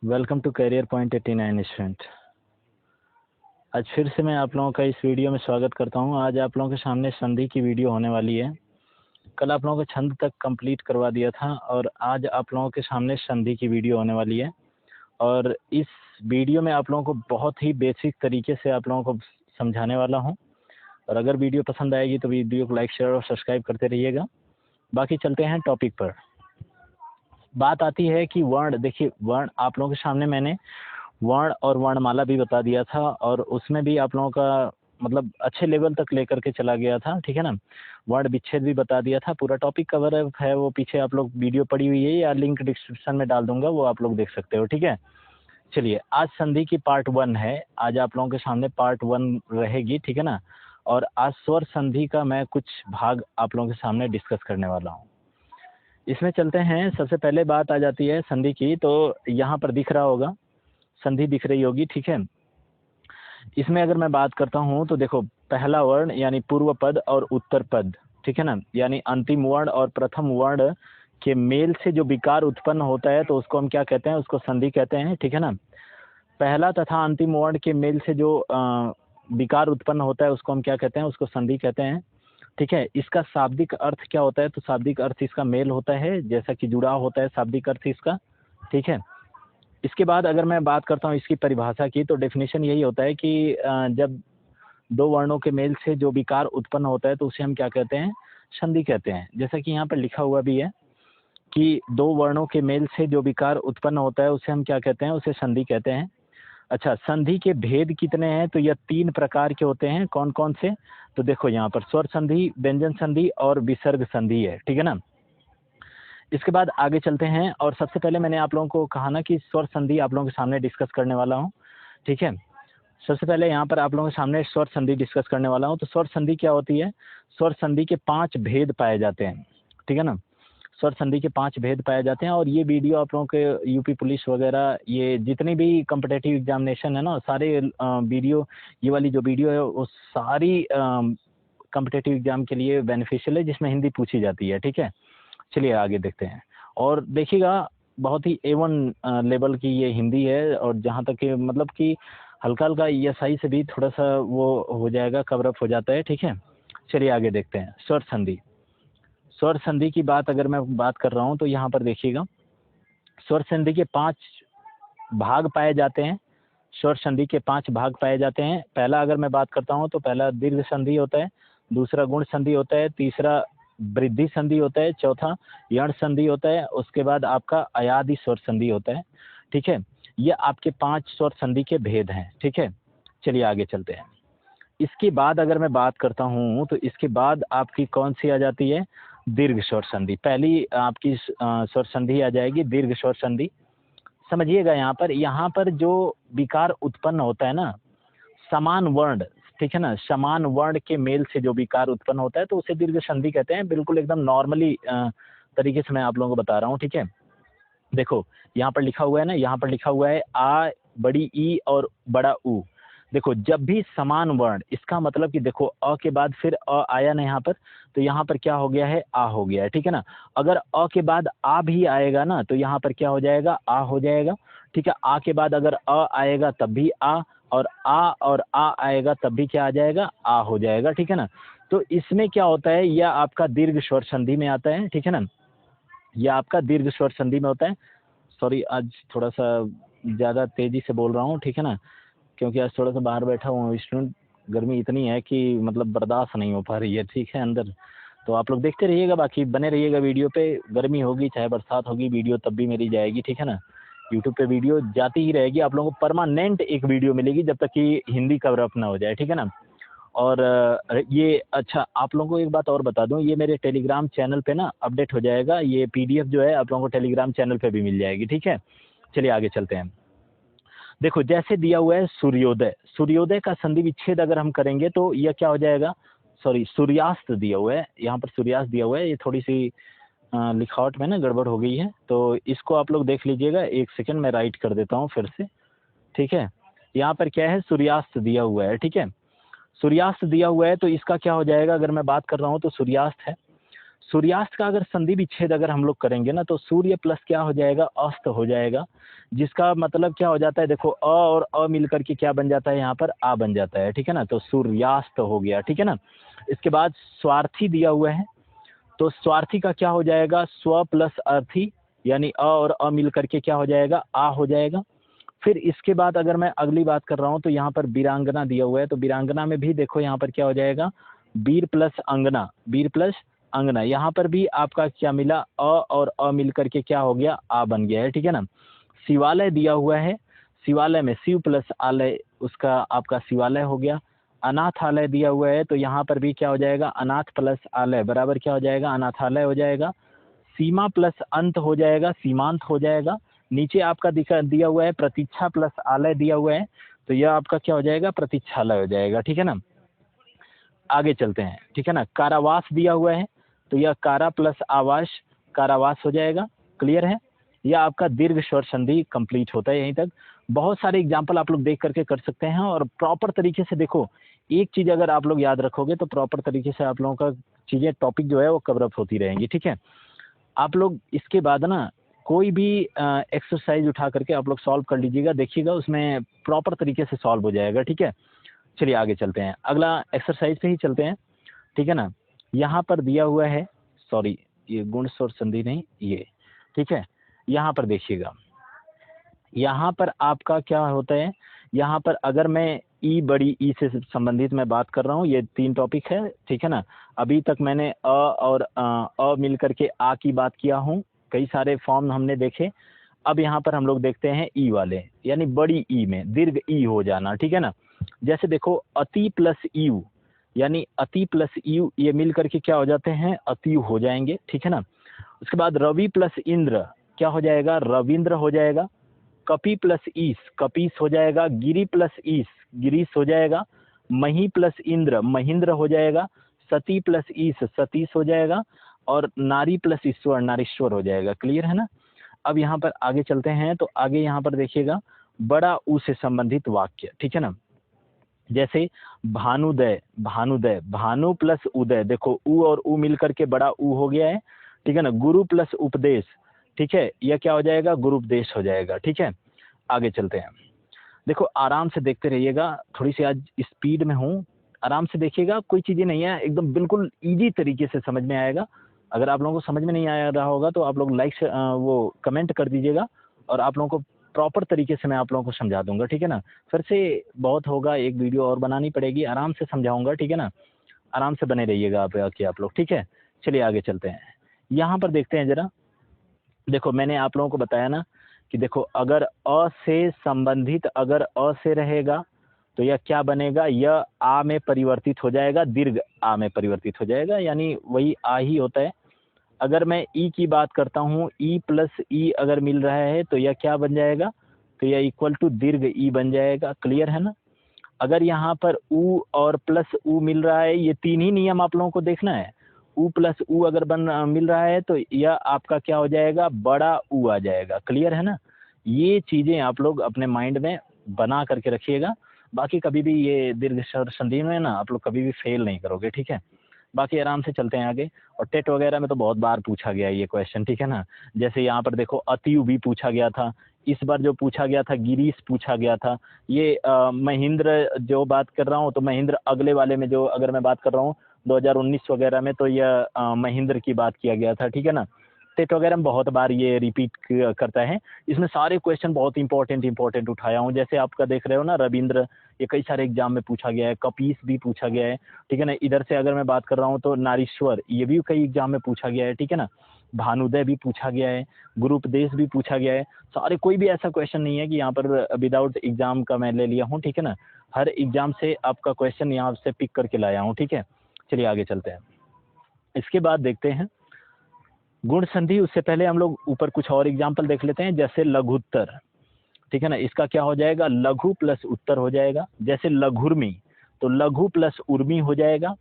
Welcome to career point 89 student. आज फिर से मैं आप लोगों का इस वीडियो में स्वागत करता हूं। आज आप लोगों के सामने संधि की वीडियो होने वाली है। कल आप लोगों को छंद तक कंप्लीट करवा दिया था और आज आप लोगों के सामने संधि की वीडियो होने वाली है। और इस वीडियो में आप लोगों को बहुत ही बेसिक तरीके से आप लोगों को समझाने वाला हूँ। और अगर वीडियो पसंद आएगी तो वीडियो को लाइक, शेयर और सब्सक्राइब करते रहिएगा। बाकी चलते हैं टॉपिक पर। बात आती है कि वर्ण, देखिए वर्ण आप लोगों के सामने मैंने वर्ण और वर्णमाला भी बता दिया था और उसमें भी आप लोगों का मतलब अच्छे लेवल तक लेकर के चला गया था, ठीक है ना। वर्ण विच्छेद भी बता दिया था। पूरा टॉपिक कवर है, वो पीछे आप लोग वीडियो पड़ी हुई है या लिंक डिस्क्रिप्शन में डाल दूंगा, वो आप लोग देख सकते हो, ठीक है। चलिए, आज संधि की पार्ट 1 है। आज आप लोगों के सामने पार्ट 1 रहेगी, ठीक है ना। और आज स्वर संधि का मैं कुछ भाग आप लोगों के सामने डिस्कस करने वाला हूँ। इसमें चलते हैं। सबसे पहले बात आ जाती है संधि की, तो यहाँ पर दिख रहा होगा, संधि दिख रही होगी, ठीक है। इसमें अगर मैं बात करता हूँ तो देखो, पहला वर्ण यानी पूर्व पद और उत्तर पद, ठीक है ना, यानी अंतिम वर्ण और प्रथम वर्ण के मेल से जो विकार उत्पन्न होता है तो उसको हम क्या कहते हैं, उसको संधि कहते हैं, ठीक है ना। पहला तथा अंतिम वर्ण के मेल से जो विकार उत्पन्न होता है उसको हम क्या कहते हैं, उसको संधि कहते हैं, ठीक है। इसका शाब्दिक अर्थ क्या होता है, तो शाब्दिक अर्थ इसका मेल होता है, जैसा कि जुड़ाव होता है शाब्दिक अर्थ इसका, ठीक है। इसके बाद अगर मैं बात करता हूँ इसकी परिभाषा की, तो डेफिनेशन यही होता है कि जब दो वर्णों के मेल से जो विकार उत्पन्न होता है तो उसे हम क्या कहते हैं, संधि कहते हैं। जैसा कि यहाँ पर लिखा हुआ भी है कि दो वर्णों के मेल से जो विकार उत्पन्न होता है उसे हम क्या कहते हैं, उसे संधि कहते हैं। अच्छा, संधि के भेद कितने हैं, तो यह 3 प्रकार के होते हैं। कौन कौन से, तो देखो यहाँ पर स्वर संधि, व्यंजन संधि और विसर्ग संधि है, ठीक है ना। इसके बाद आगे चलते हैं। और सबसे पहले मैंने आप लोगों को कहा ना कि स्वर संधि आप लोगों के सामने डिस्कस करने वाला हूँ, ठीक है। सबसे पहले यहाँ पर आप लोगों के सामने स्वर संधि डिस्कस करने वाला हूँ। तो स्वर संधि क्या होती है, स्वर संधि के 5 भेद पाए जाते हैं, ठीक है ना। स्वर संधि के 5 भेद पाए जाते हैं। और ये वीडियो आप लोगों के यूपी पुलिस वगैरह, ये जितनी भी कम्पिटेटिव एग्जामिनेशन है ना, सारे वीडियो, ये वाली जो वीडियो है वो सारी कम्पिटेटिव एग्जाम के लिए बेनिफिशियल है, जिसमें हिंदी पूछी जाती है, ठीक है। चलिए आगे देखते हैं। और देखिएगा, बहुत ही A1 लेवल की ये हिंदी है। और जहाँ तक कि मतलब कि हल्का हल्का ESI से भी थोड़ा सा वो हो जाएगा, कवर अप हो जाता है, ठीक है। चलिए आगे देखते हैं। स्वर संधि, स्वर संधि की बात अगर मैं बात कर रहा हूँ तो यहाँ पर देखिएगा, स्वर संधि के 5 भाग पाए जाते हैं। स्वर संधि के 5 भाग पाए जाते हैं। पहला अगर मैं बात करता हूँ तो पहला दीर्घ संधि होता है, दूसरा गुण संधि होता है, तीसरा वृद्धि संधि होता है, चौथा यण संधि होता है, उसके बाद आपका अयादि स्वर संधि होता है, ठीक है। ये आपके 5 स्वर संधि के भेद हैं, ठीक है। चलिए आगे चलते हैं। इसके बाद अगर मैं बात करता हूँ तो इसके बाद आपकी कौन सी आ जाती है, दीर्घ स्वर संधि। पहली आपकी स्वर संधि आ जाएगी दीर्घ स्वर संधि। समझिएगा, यहाँ पर जो विकार उत्पन्न होता है ना, समान वर्ण, ठीक है ना, समान वर्ण के मेल से जो विकार उत्पन्न होता है तो उसे दीर्घ संधि कहते हैं। बिल्कुल एकदम नॉर्मली तरीके से मैं आप लोगों को बता रहा हूँ, ठीक है। देखो यहाँ पर लिखा हुआ है ना, यहाँ पर लिखा हुआ है आ, बड़ी ई और बड़ा ऊ। देखो, जब भी समान वर्ण, इसका मतलब कि देखो अ के बाद फिर अ आया ना यहाँ पर, तो यहाँ पर क्या हो गया है, आ हो गया है, ठीक है ना। अगर अ के बाद आ भी आएगा ना तो यहाँ पर क्या हो जाएगा, आ हो जाएगा, ठीक है। आ के बाद अगर अ आएगा तब भी आ, और आ आएगा तब भी क्या आ जाएगा, आ हो जाएगा, ठीक है ना। तो इसमें क्या होता है, यह आपका दीर्घ स्वर संधि में आता है, ठीक है ना। यह आपका दीर्घ स्वर संधि में होता है। सॉरी, आज थोड़ा सा ज़्यादा तेज़ी से बोल रहा हूँ, ठीक है ना, क्योंकि आज थोड़ा सा बाहर बैठा हुआ हूँ स्टूडेंट। गर्मी इतनी है कि मतलब बर्दाश्त नहीं हो पा रही है, ठीक है, अंदर। तो आप लोग देखते रहिएगा, बाकी बने रहिएगा वीडियो पे। गर्मी होगी चाहे बरसात होगी, वीडियो तब भी मेरी जाएगी, ठीक है ना। यूट्यूब पे वीडियो जाती ही रहेगी, आप लोगों को परमानेंट एक वीडियो मिलेगी जब तक कि हिंदी कवर अप ना हो जाए, ठीक है ना। और ये अच्छा, आप लोगों को एक बात और बता दूं, ये मेरे टेलीग्राम चैनल पे ना अपडेट हो जाएगा। ये PDF जो है आप लोगों को टेलीग्राम चैनल पे भी मिल जाएगी, ठीक है। चलिए आगे चलते हैं। देखो, जैसे दिया हुआ है सूर्योदय, सूर्योदय का संधि विच्छेद अगर हम करेंगे तो यह क्या हो जाएगा, सॉरी सूर्यास्त दिया हुआ है, यहाँ पर सूर्यास्त दिया हुआ है। ये थोड़ी सी लिखावट में ना गड़बड़ हो गई है, तो इसको आप लोग देख लीजिएगा। एक सेकंड मैं राइट कर देता हूँ फिर से, ठीक है। यहाँ पर क्या है, सूर्यास्त दिया हुआ है, ठीक है। सूर्यास्त दिया हुआ है तो इसका क्या हो जाएगा, अगर मैं बात कर रहा हूँ तो सूर्यास्त है, सूर्यास्त का अगर संधि विच्छेद अगर हम लोग करेंगे ना, तो सूर्य प्लस क्या हो जाएगा, अस्त हो जाएगा, जिसका मतलब क्या हो जाता है, देखो अ और अ मिल करके क्या बन जाता है, यहाँ पर आ बन जाता है, ठीक है ना। तो सूर्यास्त हो गया, ठीक है ना। इसके बाद स्वार्थी दिया हुआ है, तो स्वार्थी का क्या हो जाएगा, स्व प्लस अर्थी, यानी अ और अ मिल करके क्या हो जाएगा, आ हो जाएगा। फिर इसके बाद अगर मैं अगली बात कर रहा हूँ, तो यहाँ पर वीरांगना दिया हुआ है, तो वीरांगना में भी देखो यहाँ पर क्या हो जाएगा, वीर प्लस अंगना, वीर प्लस अंगना, यहाँ पर भी आपका क्या मिला, अ और अ मिल करके क्या हो गया, आ बन गया है, ठीक है ना। शिवालय दिया हुआ है, शिवालय में शिव प्लस आलय, उसका आपका शिवालय हो गया। अनाथालय दिया हुआ है, तो यहाँ पर भी क्या हो जाएगा, अनाथ प्लस आलय बराबर क्या हो जाएगा, अनाथालय हो जाएगा। सीमा प्लस अंत हो जाएगा, सीमांत हो जाएगा। नीचे आपका दिया हुआ है प्रतीक्षा प्लस आलय दिया हुआ है, तो यह आपका क्या हो जाएगा, प्रतीक्षालय हो जाएगा, ठीक है ना। आगे चलते हैं, ठीक है ना। कारावास दिया हुआ है, तो यह कारा प्लस आवास, कारावास हो जाएगा, क्लियर है। यह आपका दीर्घ स्वर संधि कंप्लीट होता है यहीं तक। बहुत सारे एग्जाम्पल आप लोग देख करके कर सकते हैं, और प्रॉपर तरीके से देखो, एक चीज अगर आप लोग याद रखोगे तो प्रॉपर तरीके से आप लोगों का चीजें टॉपिक जो है वो कवर अप होती रहेंगी, ठीक है। आप लोग इसके बाद ना कोई भी एक्सरसाइज उठा करके आप लोग सॉल्व कर लीजिएगा, देखिएगा उसमें प्रॉपर तरीके से सॉल्व हो जाएगा, ठीक है। चलिए आगे चलते हैं, अगला एक्सरसाइज पे ही चलते हैं, ठीक है ना। यहाँ पर दिया हुआ है, सॉरी ये गुण स्वर संधि नहीं ये, ठीक है। यहाँ पर देखिएगा, यहाँ पर आपका क्या होता है, यहाँ पर अगर मैं ई बड़ी ई से संबंधित मैं बात कर रहा हूँ, ये 3 टॉपिक है, ठीक है ना। अभी तक मैंने अ और अ मिल करके आ की बात किया हूँ, कई सारे फॉर्म हमने देखे। अब यहाँ पर हम लोग देखते हैं ई वाले, यानी बड़ी ई में दीर्घ ई हो जाना, ठीक है ना। जैसे देखो अति प्लस यू, यानी अति प्लस यू, ये मिल करके क्या हो जाते हैं, अतियु हो जाएंगे, ठीक है ना। उसके बाद रवि प्लस इंद्र क्या हो जाएगा, रविंद्र हो जाएगा। कपि प्लस ईस, कपीस हो जाएगा। गिरी प्लस ईस, गिरीश हो जाएगा। मही प्लस इंद्र, महेंद्र हो जाएगा। सती प्लस ईस, सतीश हो जाएगा। और नारी प्लस ईश्वर, नारीश्वर हो जाएगा, क्लियर है ना। अब यहाँ पर आगे चलते हैं, तो आगे यहाँ पर देखिएगा बड़ा ऊ से संबंधित वाक्य, ठीक है ना। जैसे भानुदय, भानुदय, भानु प्लस उदय, देखो ऊ और ऊ मिल करके बड़ा ऊ हो गया है, ठीक है ना। गुरु प्लस उपदेश, ठीक है, यह क्या हो जाएगा, गुरुपदेश हो जाएगा, ठीक है। आगे चलते हैं, देखो आराम से देखते रहिएगा, थोड़ी सी आज स्पीड में हूँ, आराम से देखिएगा, कोई चीजें नहीं है, एकदम बिल्कुल इजी तरीके से समझ में आएगा। अगर आप लोगों को समझ में नहीं आ रहा होगा तो आप लोग लाइक वो कमेंट कर दीजिएगा, और आप लोगों को प्रॉपर तरीके से मैं आप लोगों को समझा दूंगा, ठीक है ना। फिर से बहुत होगा, एक वीडियो और बनानी पड़ेगी, आराम से समझाऊंगा, ठीक है ना। आराम से बने रहिएगा आप लोग, ठीक है। चलिए आगे चलते हैं, यहाँ पर देखते हैं जरा। देखो मैंने आप लोगों को बताया ना कि देखो अगर अ से संबंधित अगर अ से रहेगा तो यह क्या बनेगा, यह आ में परिवर्तित हो जाएगा, दीर्घ आ में परिवर्तित हो जाएगा, यानी वही आ ही होता है। अगर मैं ई की बात करता हूँ, ई प्लस ई अगर मिल रहा है तो यह क्या बन जाएगा, तो यह इक्वल टू दीर्घ ई बन जाएगा, क्लियर है ना। अगर यहाँ पर ऊ और प्लस ऊ मिल रहा है, ये 3 ही नियम आप लोगों को देखना है। ऊ प्लस ऊ अगर मिल रहा है तो यह आपका क्या हो जाएगा, बड़ा ऊ आ जाएगा, क्लियर है ना। ये चीजें आप लोग अपने माइंड में बना करके रखिएगा, बाकी कभी भी ये दीर्घ स्वर संधि में ना आप लोग कभी भी फेल नहीं करोगे, ठीक है। बाकी आराम से चलते हैं आगे, और टेट वगैरह में तो बहुत बार पूछा गया ये क्वेश्चन, ठीक है ना। जैसे यहाँ पर देखो अतियु भी पूछा गया था, इस बार जो पूछा गया था गिरीश पूछा गया था। ये महेंद्र जो बात कर रहा हूँ, तो महेंद्र अगले वाले में जो अगर मैं बात कर रहा हूँ 2019 वगैरह में, तो यह महेंद्र की बात किया गया था, ठीक है ना। टेट वगैरह में बहुत बार ये रिपीट करता है, इसमें सारे क्वेश्चन बहुत इंपॉर्टेंट उठाया हूँ। जैसे आपका देख रहे हो ना रविंद्र, ये कई सारे एग्जाम में पूछा गया है। कपीस भी पूछा गया है, ठीक है ना। इधर से अगर मैं बात कर रहा हूँ तो नारीश्वर, ये भी कई एग्जाम में पूछा गया है, ठीक है ना। भानुदय भी पूछा गया है, गुरुपदेश भी पूछा गया है। सारे, कोई भी ऐसा क्वेश्चन नहीं है कि यहाँ पर विदाउट एग्जाम का मैं ले लिया हूँ, ठीक है ना। हर एग्जाम से आपका क्वेश्चन यहाँ से पिक करके लाया हूँ, ठीक है। चलिए आगे चलते हैं, इसके बाद देखते हैं गुण संधि। उससे पहले हम लोग ऊपर कुछ और एग्जाम्पल देख लेते हैं, जैसे लघुत्तर, ठीक है ना। इसका क्या हो जाएगा, लघु प्लस उत्तर हो जाएगा। जैसे लघुर्मी, तो लघु प्लस उर्मी हो जाएगा।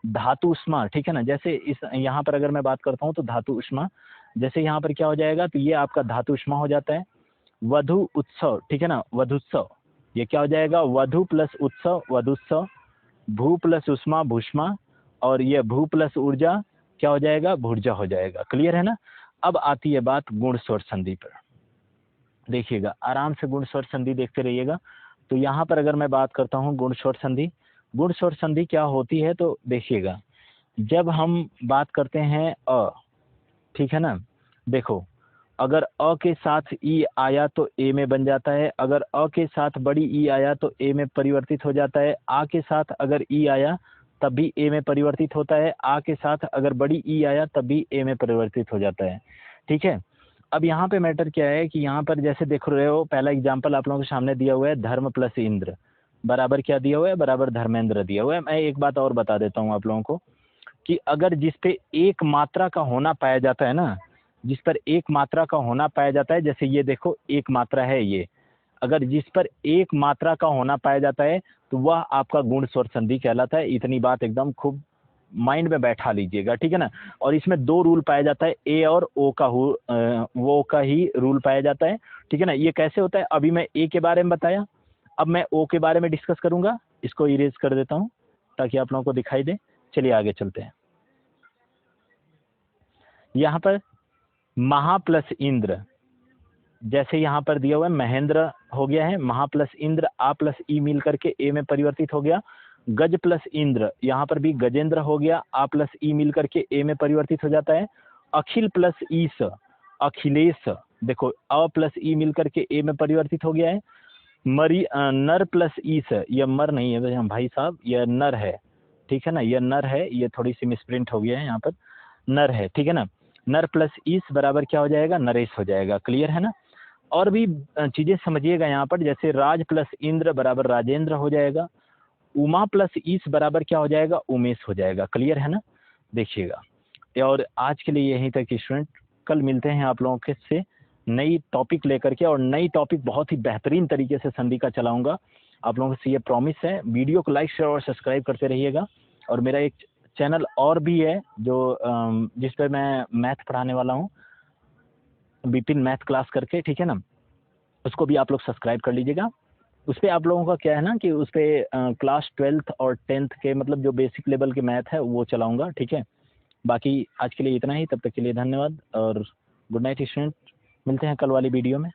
धातु उष्मा, ठीक है ना। जैसे इस यहाँ पर अगर मैं बात करता हूँ तो धातु उष्मा, जैसे यहाँ पर क्या हो जाएगा, तो ये आपका धातु उष्मा हो जाता है। वधु उत्सव, ठीक है ना, वधुत्सव, ये क्या हो जाएगा, वधु प्लस उत्सव, वधुत्सव। भू प्लस उष्मा, भूष्मा, और ये भू प्लस ऊर्जा, क्या हो जाएगा, भुर्जा हो जाएगा। क्लियर है ना। अब आती है बात गुण स्वर संधि पर। देखिएगा आराम से गुण स्वर संधि देखते रहिएगा। तो यहाँ पर अगर मैं बात करता हूँ गुण स्वर संधि, गुण स्वर संधि क्या होती है तो देखिएगा, जब हम बात करते हैं अ, ठीक है ना, देखो अगर अ के साथ ई आया तो ए में बन जाता है, अगर अ के साथ बड़ी ई आया तो ए में परिवर्तित हो जाता है, आ के साथ अगर ई आया तब भी ए में परिवर्तित होता है, आ के साथ अगर बड़ी ई आया तब भी ए में परिवर्तित हो जाता है। ठीक है। अब यहाँ पे मैटर क्या है कि यहाँ पर जैसे देख रहे हो, पहला एग्जाम्पल आप लोगों के सामने दिया हुआ है, धर्म प्लस इंद्र बराबर क्या दिया हुआ है, बराबर धर्मेंद्र दिया हुआ है। मैं एक बात और बता देता हूँ आप लोगों को कि अगर जिस पे एक मात्रा का होना पाया जाता है ना, जिस पर एक मात्रा का होना पाया जाता है, जैसे ये देखो एक मात्रा है ये, अगर जिस पर एक मात्रा का होना पाया जाता है तो वह आपका गुण स्वर संधि कहलाता है। इतनी बात एकदम खूब माइंड में बैठा लीजिएगा, ठीक है ना। और इसमें दो रूल पाया जाता है, ए और ओ का वो का ही रूल पाया जाता है, ठीक है ना। ये कैसे होता है, अभी मैं ए के बारे में बताया, अब मैं ओ के बारे में डिस्कस करूंगा। इसको इरेज कर देता हूँ ताकि आप लोगों को दिखाई दे। चलिए आगे चलते हैं। यहाँ पर महा प्लस इंद्र, जैसे यहाँ पर दिया हुआ है महेंद्र हो गया है, महा प्लस इंद्र आ प्लस ई मिल करके ए में परिवर्तित हो गया। गज प्लस इंद्र, यहाँ पर भी गजेंद्र हो गया, आ प्लस ई मिल करके ए में परिवर्तित हो जाता है। अखिल प्लस ईस, अखिलेश, देखो अ प्लस ई मिल करके ए में परिवर्तित हो गया है। नर प्लस ईस, यह मर नहीं है भाई साहब, यह नर है, ठीक है ना, यह नर है, ये थोड़ी सी मिसप्रिंट हो गया है, यहाँ पर नर है, ठीक है ना। नर प्लस ईस बराबर क्या हो जाएगा, नरेश हो जाएगा। क्लियर है ना। और भी चीजें समझिएगा यहाँ पर, जैसे राज प्लस इंद्र बराबर राजेंद्र हो जाएगा, उमा प्लस ईस बराबर क्या हो जाएगा, उमेश हो जाएगा। क्लियर है ना। देखिएगा, और आज के लिए यहीं तक स्टूडेंट, कल मिलते हैं आप लोगों के से नई टॉपिक लेकर के, और नई टॉपिक बहुत ही बेहतरीन तरीके से संधि का चलाऊंगा। आप लोगों से ये प्रॉमिस है। वीडियो को लाइक शेयर और सब्सक्राइब करते रहिएगा। और मेरा एक चैनल और भी है जो जिस पर मैं मैथ पढ़ाने वाला हूँ, विपिन मैथ क्लास करके, ठीक है ना, उसको भी आप लोग सब्सक्राइब कर लीजिएगा। उस पर आप लोगों का क्या है ना कि उस पर क्लास 12th और 10th के मतलब जो बेसिक लेवल के मैथ है वो चलाऊंगा, ठीक है। बाकी आज के लिए इतना ही, तब तक के लिए धन्यवाद और गुड नाइट स्टूडेंट। मिलते हैं कल वाली वीडियो में।